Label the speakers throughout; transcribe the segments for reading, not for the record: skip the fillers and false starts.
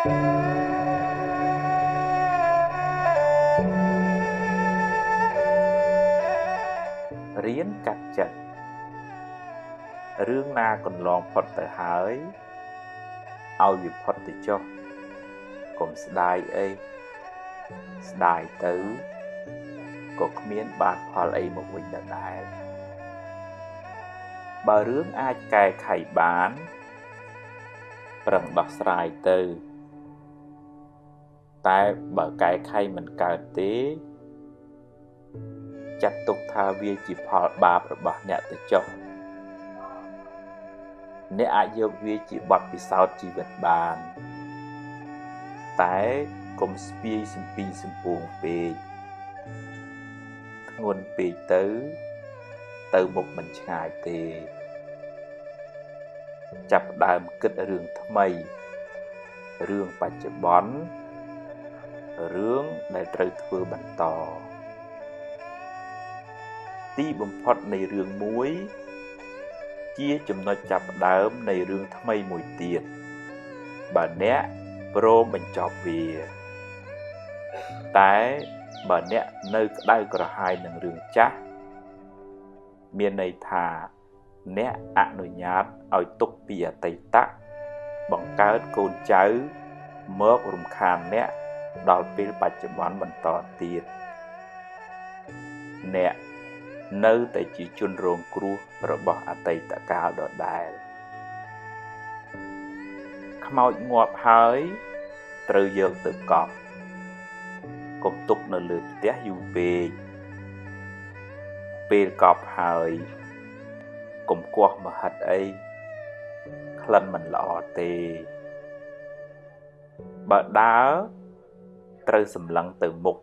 Speaker 1: រៀនកាត់ចិត្តរឿងណាកន្លងផុតទៅហើយឲ្យវាផុតទៅចុះកុំស្ដាយអីស្ដាយទៅក៏គ្មានបានផលអីមកវិញដដែលបើរឿងអាចកែខៃបានប្រឹងដោះស្រាយទៅតែបើកែខៃមិនកើតទេចាត់ទុកថាវាជាផលបាបរបស់អ្នកទៅចុះអ្នកអាចយកវាជាបទពិសោធន៍ជីវិតបានតែកុំស្ពាយសំពីសំពងពេកធ្ងន់ពេកទៅមុខមិនឆ្ងាយទេចាប់ផ្ដើមគិតរឿងថ្មីរឿងបច្ចុប្បន្នរឿងដែលត្រូវធ្វើបន្តទីបំផុតនៃរឿងមួយជាចំណុចចាប់ផ្ដើមនៃរឿងថ្មីមួយទៀតបើអ្នកព្រមបញ្ចប់វាតែបើអ្នកនៅក្តៅក្រហាយនឹងរឿងចាស់មានន័យថាអ្នកអនុញ្ញាតឲ្យទុកពីអតីតបង្កើតកូនចៅមករំខានអ្នកដល់ពេលបច្ចុប្បន្នបន្តទៀតអ្នកនៅតែជាជនរងគ្រោះរបស់អតីតកាលដដែលខ្មោចងាប់ហើយត្រូវយកទៅកប់កុំទុកនៅលើផ្ទះយូរពេកពេលកប់ហើយកុំគាស់មហិតអីក្លិនមិនល្អទេបើដើរត្រូវសម្លឹងទៅមុខ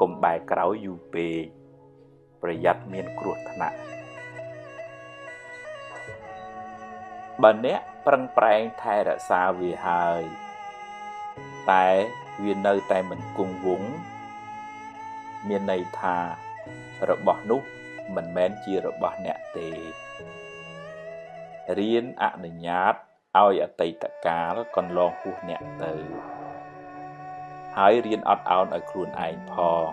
Speaker 1: កុំបែរក្រោយយូរពេកប្រយ័ត្នមានគ្រោះថ្នាក់បើអ្នកប្រឹងប្រែងថែរក្សាវាហើយតែវានៅតែមិនគង់វង្សមានន័យថារបស់នោះមិនមែនជារបស់អ្នកទេរៀនអនុញ្ញាតឲ្យអតីតកាលកន្លងហួសអ្នកទៅហើយរៀនអត់ឱនឲ្យខ្លួនឯងផង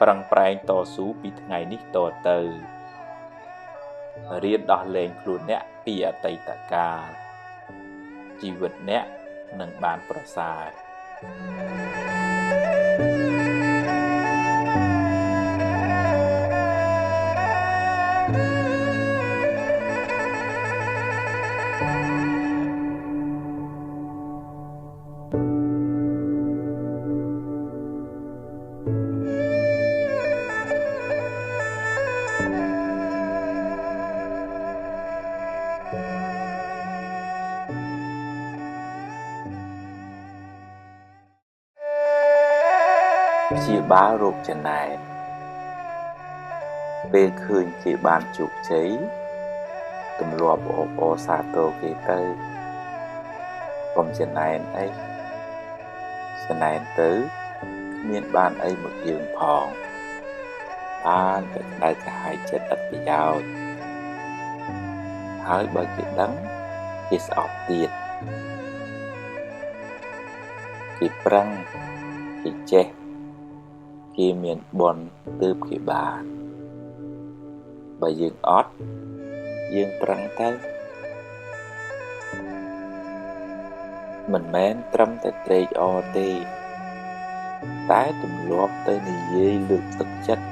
Speaker 1: ប្រឹងប្រែងតស៊ូពីថ្ងៃនេះតទៅរៀនដោះលែងខ្លួនអ្នកពីអតីតកាលជីវិតអ្នកនឹងបានប្រសើរព្យាបាលរោគចំណែនពេលឃើញគេបានជោគជ័យទម្លាប់អបអរសាទរគេទៅកុំចំណែនអីចំណែនទៅគ្មានបានអីមកយើងផងបានតែក្តៅក្រហាយចិត្តឥតប្រយោជន៍ហើយបើគេដឹងគេស្អប់ទៀតគេប្រឹងគេចេះគេមានបុណ្យទើបគេបានបើយើងអត់យើងប្រឹងទៅមិនមែនត្រឹមតែត្រេកអរទេតែទម្លាប់ទៅនិយាយលើកទឹកចិត្ត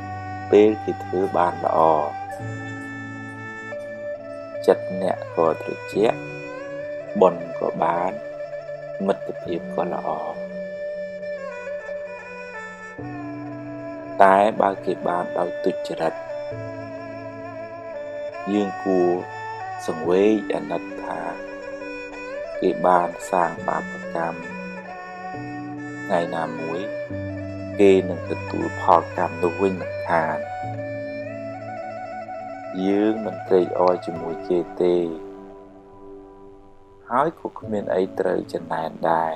Speaker 1: ពេលគេធ្វើបានល្អចិត្តអ្នកក៏ត្រជាក់បុណ្យក៏បានមិត្តភាពក៏ល្អតែបើគេបានដោយទុច្ចរិតយើងគួរសង្វេគអាណិតថាគេបានសាងបាបកម្មថ្ងៃណាមួយគេនឹងទទួលផលកម្មនោះវិញមិនខានយើងមិនត្រេកអរជាមួយគេទេហើយក៏គ្មានអីត្រូវចំណែនដែរ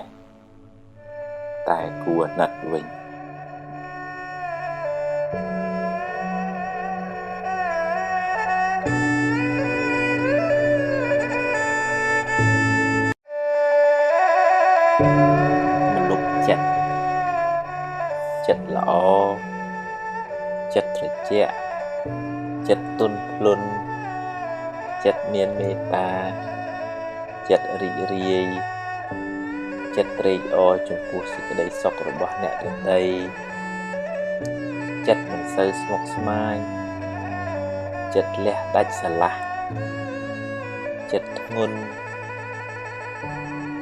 Speaker 1: តែគួរអាណិតវិញ មនុស្សចិត្តល្អចិត្តត្រជាក់ចិត្តទន់ភ្លន់ចិត្តមានមេត្តាចិត្តរីករាយចិត្តត្រេកអរចំពោះសេចក្តីសុខរបស់អ្នកដទៃចិត្តមិនសូវស្មុគស្មាញចិត្តលះដាច់ស្រឡះចិត្តធ្ងន់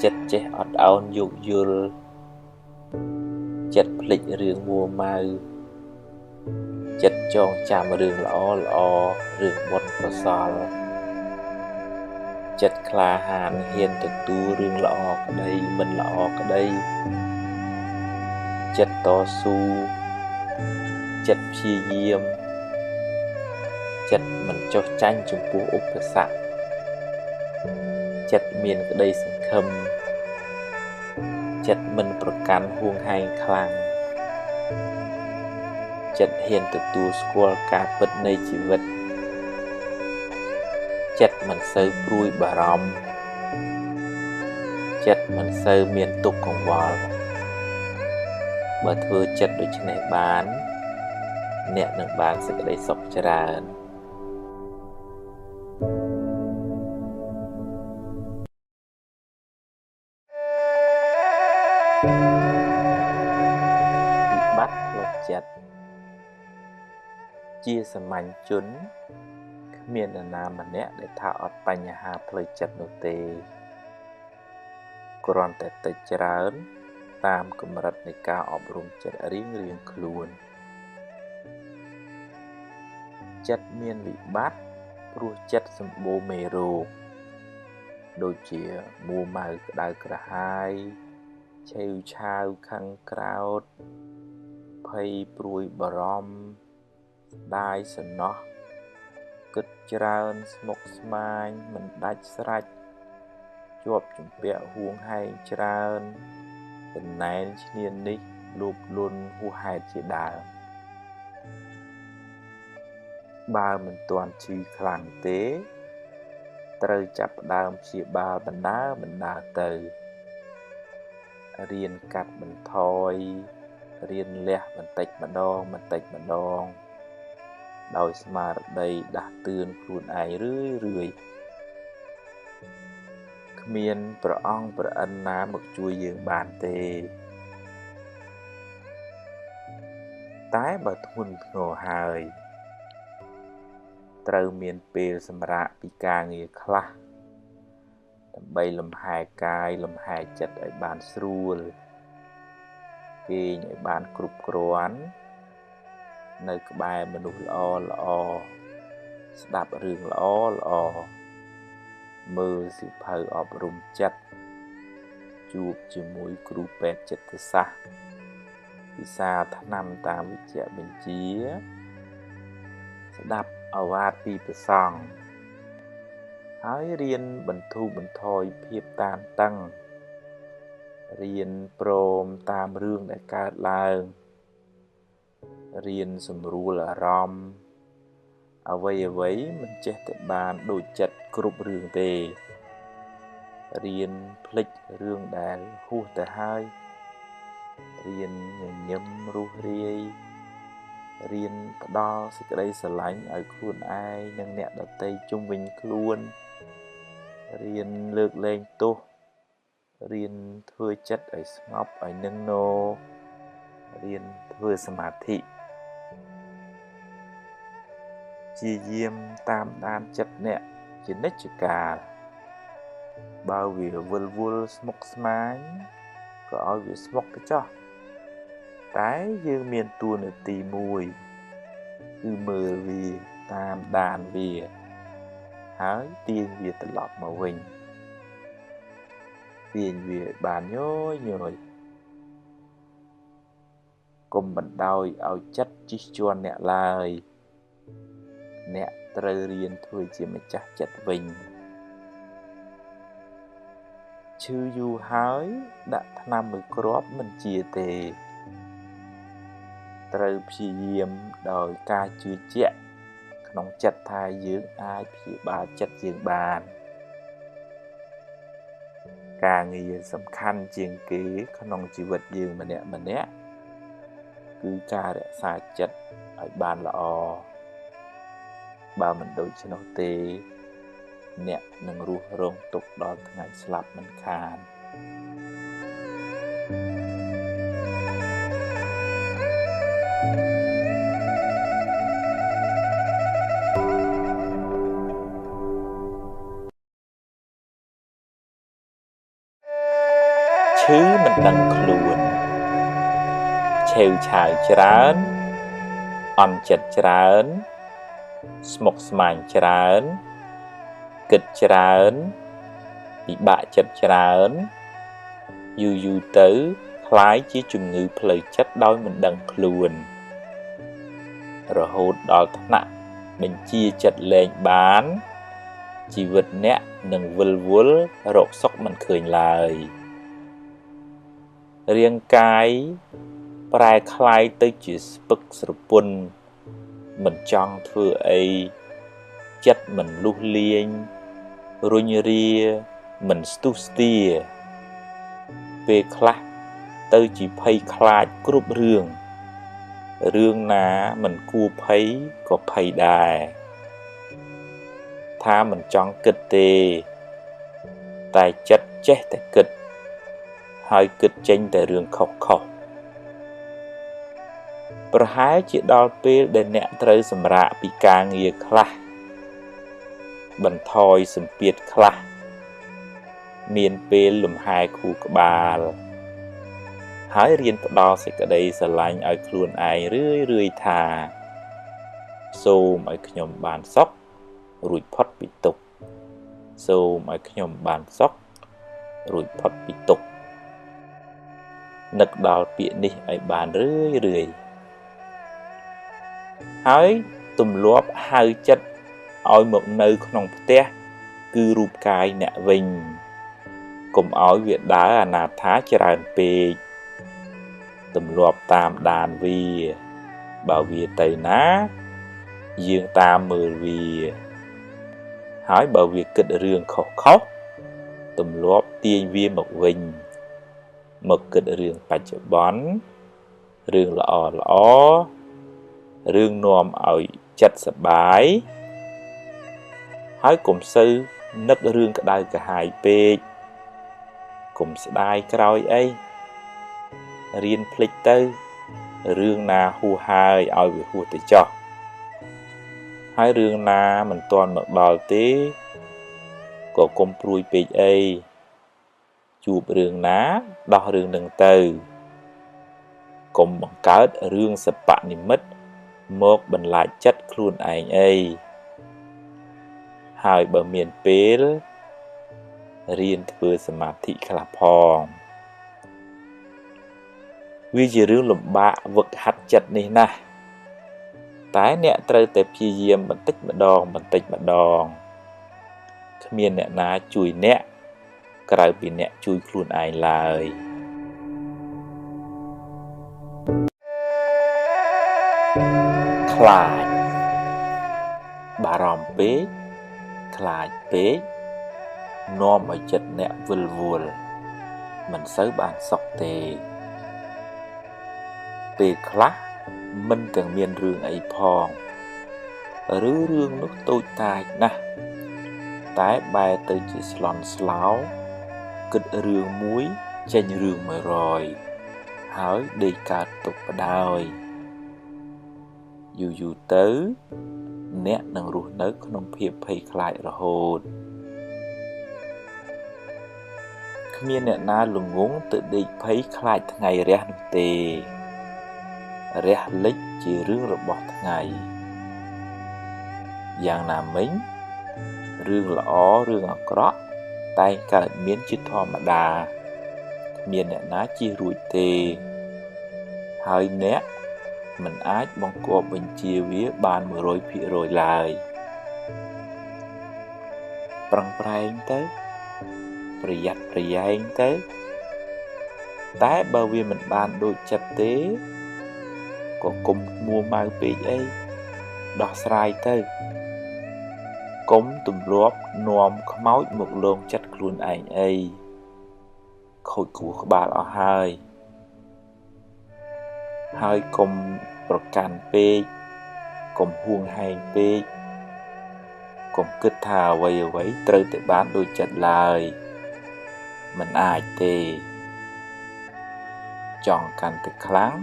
Speaker 1: ចិត្តចេះអត់ឱនយោគយល់ចិត្តភ្លេចរឿងមួម៉ៅចិត្តចងចាំរឿងល្អរឿងបុណ្យកុសលចិត្តក្លាហានហ៊ានទទួលរឿងល្អក្តីមិនល្អក្តីចិត្តតស៊ូចិត្តព្យាយាមចិត្តមិនចុះចាញ់ចំពោះឧបសគ្គចិត្តមានក្តីសង្ឃឹមចិត្តមិនប្រកាន់ហួងហែងខ្លាំងចិត្តហ៊ានទទួលស្គាល់ការពិតនៃជីវិតចិត្តមិនសូវព្រួយបារម្ភចិត្តមិនសូវមានទុក្ខកង្វល់បើធ្វើចិត្តដូច្នេះបានអ្នកនឹងបានសេចក្តីសុខច្រើនវិបត្តិផ្លូវចិត្តជាសាមញ្ញជនគ្មាននរណាម្នាក់ដែលថាអត់បញ្ហាផ្លូវចិត្តនោះទេគ្រាន់តែតិចច្រើនតាមកម្រិតនៃការអប់រំចិត្តរៀងខ្លួនចិត្តមានវិបត្តិព្រោះចិត្តសម្បូរមេរោគដូចជាមួម៉ៅក្តៅក្រហាយឆេវឆាវខឹងក្រោធភ័យព្រួយបារម្ភស្ដាយសំណោះគិតច្រើនស្មុគស្មាញមិនដាច់ស្រេចជាប់ជំពាក់ហួងហែងច្រើនចំណែនឈ្នាននេះលោភលន់ហួសហេតុជាដើមបើមិនទាន់ឈឺខ្លាំងទេត្រូវចាប់ផ្ដើមព្យាបាលបណ្ដើរទៅរៀនកាត់បន្ថយរៀនលះបន្តិចម្ដងដោយស្មារតីដាស់តឿនខ្លួនឯងរឿយគ្មានព្រះអង្គព្រះអិនណាមកជួយយើងបានទេតែបើធ្ងន់ធ្ងរហើយត្រូវមានពេលសម្រាកពីការងារខ្លះដើម្បីលំហែកាយលំហែចិត្តឲ្យបានស្រួលគេងឲ្យបានគ្រប់គ្រាន់នៅក្បែរមនុស្សល្អស្ដាប់រឿងល្អមើលសៀវភៅអប់រំចិត្តជួបជាមួយគ្រូពេទ្យចិត្តសាស្ត្រពិសាថ្នាំតាមវិជ្ជបញ្ជាស្ដាប់ឱវាទពីព្រះសង្ឃហើយរៀនបន្ធូរបន្ថយភាពតានតឹងរៀនព្រមតាមរឿងដែលកើតឡើងរៀនសម្រួលអារម្មណ៍អ្វីមិនចេះតែបានដូចចិត្តគ្រប់រឿងទេរៀនភ្លេចរឿងដែលហួសទៅហើយរៀនញញឹមរុះរាយរៀនផ្ដល់សេចក្តីស្រឡាញ់ឲ្យខ្លួនឯងនិងអ្នកដទៃជុំវិញខ្លួនរៀនលើកលែងទោសរៀនធ្វើចិត្តឲ្យស្ងប់ឲ្យនឹងនររៀនធ្វើសមាធិព្យាយាមតាមដានចិត្តអ្នកជានិច្ចកាលបើវាវិលវល់ស្មុគស្មាញក៏ឲ្យវាស្មុគទៅចុះតែយើងមានតួនាទីមួយគឺមើលវាតាមដានវាហើយទាញវាត្រឡប់មកវិញទាញវាបានញយ កុំបណ្ដោយឲ្យចិត្តជិះជាន់អ្នកឡើយអ្នកត្រូវរៀនធ្វើជាម្ចាស់ចិត្តវិញឈឺយូរហើយដាក់ថ្នាំមួយគ្រាប់មិនជាទេត្រូវព្យាយាមដោយការជឿជាក់ក្នុងចិត្តថាយើងអាចព្យាបាលចិត្តយើងបាន ការងារសំខាន់ជាងគេក្នុងជីវិតយើងម្នាក់គឺការរក្សាចិត្តឲ្យបានល្អបើមិនដូច្នោះទេអ្នកនឹងរស់រងទុក្ខដល់ថ្ងៃស្លាប់មិនខានឈឺមិនដឹងខ្លួនឆេវឆាវច្រើនអន់ចិត្តច្រើនស្មុគស្មាញច្រើនគិតច្រើនពិបាកចិត្តច្រើនយូរទៅคล้ายជាជំងឺផ្លូវចិត្តដោយមិនដឹងខ្លួនរហូតដល់ថ្នាក់បញ្ជាចិត្តលែងបានជីវិតអ្នកនឹងវិលវល់រកសុខមិនឃើញឡើយរាងកាយប្រែคล้ายទៅជាស្ពឹកស្រពន់មិនចង់ធ្វើអីចិត្តមិនលុះលាញរុញរាមិនស្ទុះស្ទាពេលខ្លះទៅជាភ័យខ្លាចគ្រប់រឿងណាមិនគួរភ័យក៏ភ័យដែរថាមិនចង់គិតទេតែចិត្តចេះតែគិតហើយគិតចេញតែរឿងខុសប្រហែលជាដល់ពេលដែលអ្នកត្រូវសម្រាកពីការងារខ្លះបន្ថយសម្ពាធខ្លះមានពេលលំហែខួរក្បាលហើយរៀនផ្ដល់សេចក្តីស្រឡាញ់ឲ្យខ្លួនឯងរឿយថាសូមឲ្យខ្ញុំបានសុខរួចផុតពីទុក្ខសូមឲ្យខ្ញុំបានសុខរួចផុតពីទុក្ខនឹកដល់ពាក្យនេះឲ្យបានរឿយហើយទម្លាប់ហៅចិត្តឲ្យមកនៅក្នុងផ្ទះគឺរូបកាយអ្នកវិញកុំឲ្យវាដើរអនាថាច្រើនពេកទម្លាប់តាមដានវាបើវាទៅណាយើងតាមមើលវាហើយបើវាគិតរឿងខុសទម្លាប់ទាញវាមកវិញមកគិតរឿងបច្ចុប្បន្នរឿងល្អរឿងនាំឲ្យចិត្តសប្បាយហើយកុំសូវនឹករឿងក្តៅក្រហាយពេកកុំស្ដាយក្រោយអីរៀនភ្លេចទៅរឿងណាហួសហើយឲ្យវាហួសទៅចោះហើយរឿងណាមិនទាន់មកដល់ទេក៏កុំព្រួយពេកអីជួបរឿងណាដោះរឿងនឹងទៅកុំបង្កើតរឿងសពនិមិត្តមកបន្លាចចិត្តខ្លួនឯងអីហើយបើមានពេលរៀនធ្វើសមាធិខ្លះផងវាជារឿងលំបាកវឹកហាត់ចិត្តនេះណាស់តែអ្នកត្រូវតែព្យាយាមបន្តិចម្ដងគ្មានអ្នកណាជួយអ្នកក្រៅពីអ្នកជួយខ្លួនឯងឡើយខ្លាចបារម្ភពេកខ្លាចពេកនាំឲ្យចិត្តអ្នកវិលវល់មិនសូវបានសុខទេពេលខ្លះមិនទាំងមានរឿងអីផងឬរឿងនោះតូចតាចណាស់តែបែរទៅជាស្លន់ស្លោគិតរឿងមួយចេញរឿង100ហើយដេកកើតទុកបដ ாய் យូរទៅអ្នកនឹងរស់នៅក្នុងភាពភ័យខ្លាចរហូតគ្មានអ្នកណាល្ងងទៅដេកភ័យខ្លាចថ្ងៃរះនោះទេរះលិចជារឿងរបស់ថ្ងៃយ៉ាងណាមិញរឿងល្អរឿងអាក្រក់តែងកើតមានជាធម្មតាគ្មានអ្នកណាជៀសរួចទេហើយអ្នកមិនអាចបង្គាប់បញ្ជាវាបាន 100% ឡើយប្រឹងប្រែងទៅប្រយ័ត្នប្រយែងទៅតែបើវាមិនបានដូចចិត្តទេក៏កុំមួម៉ៅពេកអីដោះស្រាយទៅកុំទម្លាប់នាំខ្មោចមកលងចិត្តខ្លួនឯងអី ខូចខួរក្បាលអស់ហើយកុំប្រកាន់ពេកកុំហួងហែងពេកកុំគិតថាអ្វីត្រូវតែបានដូចចិត្តឡើយមិនអាចទេចង់កាន់តែខ្លាំង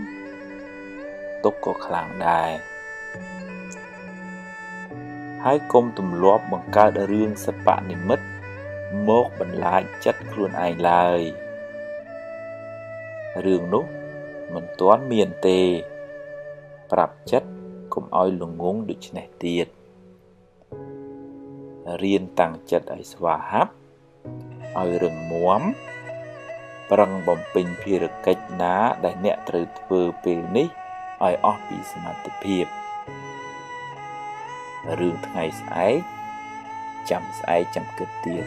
Speaker 1: ទុកក៏ខ្លាំងដែរហើយកុំទម្លាប់បង្កើតរឿងសិប្បនិម្មិតមកបន្លាចចិត្តខ្លួនឯងឡើយរឿងនោះមិនទាន់មានទេប្រាប់ចិត្តកុំឲ្យល្ងងដូចនេះទៀតរៀនតាំងចិត្តឲ្យស្វាហាប់ឲ្យរឹងមាំប្រឹងបំពេញភារកិច្ចណាដែលអ្នកត្រូវធ្វើពេលនេះឲ្យអស់ពីសមត្ថភាពរឿងថ្ងៃស្អែកចាំស្អែកចាំគិតទៀត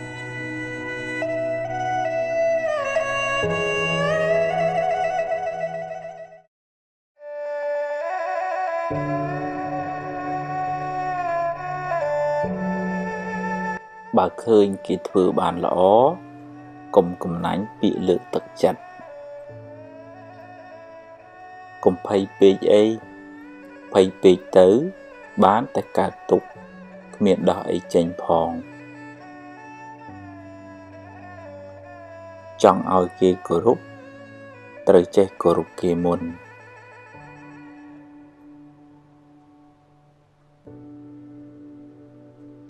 Speaker 1: បើឃើញគេធ្វើបានល្អកុំកំណាញ់ពាក្យលើកទឹកចិត្តកុំភ័យពេកអីភ័យពេកទៅបានតែកើតទុក្ខគ្មានដោះអីចេញផងចង់ឲ្យគេគោរពត្រូវចេះគោរពគេមុន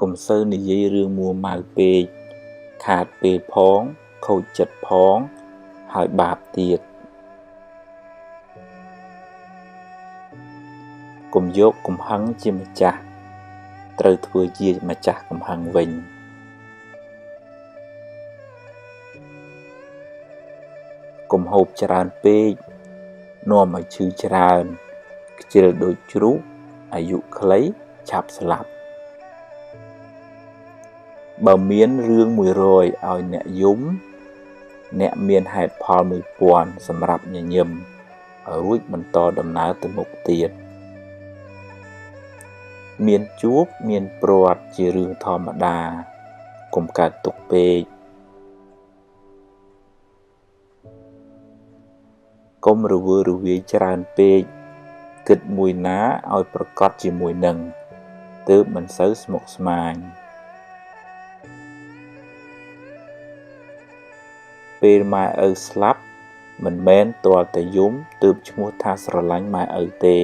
Speaker 1: កុំសូវនិយាយរឿងមួម៉ៅពេកខាតពេលផងខូចចិត្តផងហើយបាបទៀតកុំយកកំហឹងជាម្ចាស់ត្រូវធ្វើជាម្ចាស់កំហឹងវិញកុំហូបច្រើនពេកនាំឲ្យឈឺច្រើនខ្ជិលដូចជ្រូកអាយុខ្លីឆាប់ស្លាប់បើមានរឿង100ឲ្យអ្នកយំអ្នកមានហេតុផល1000សម្រាប់ញញឹមរួចបន្តដំណើរទៅមុខទៀតមានជួបមានព្រាត់ជារឿងធម្មតាកុំកើតទុក្ខពេកកុំរវើរវាយច្រើនពេកគិតមួយណាឲ្យប្រកបជាមួយនឹងទើបមិនសូវស្មុគស្មាញពេលម៉ែឪស្លាប់មិនមែនទាល់តែយំទើបឈ្មោះថាស្រឡាញ់ម៉ែឪទេ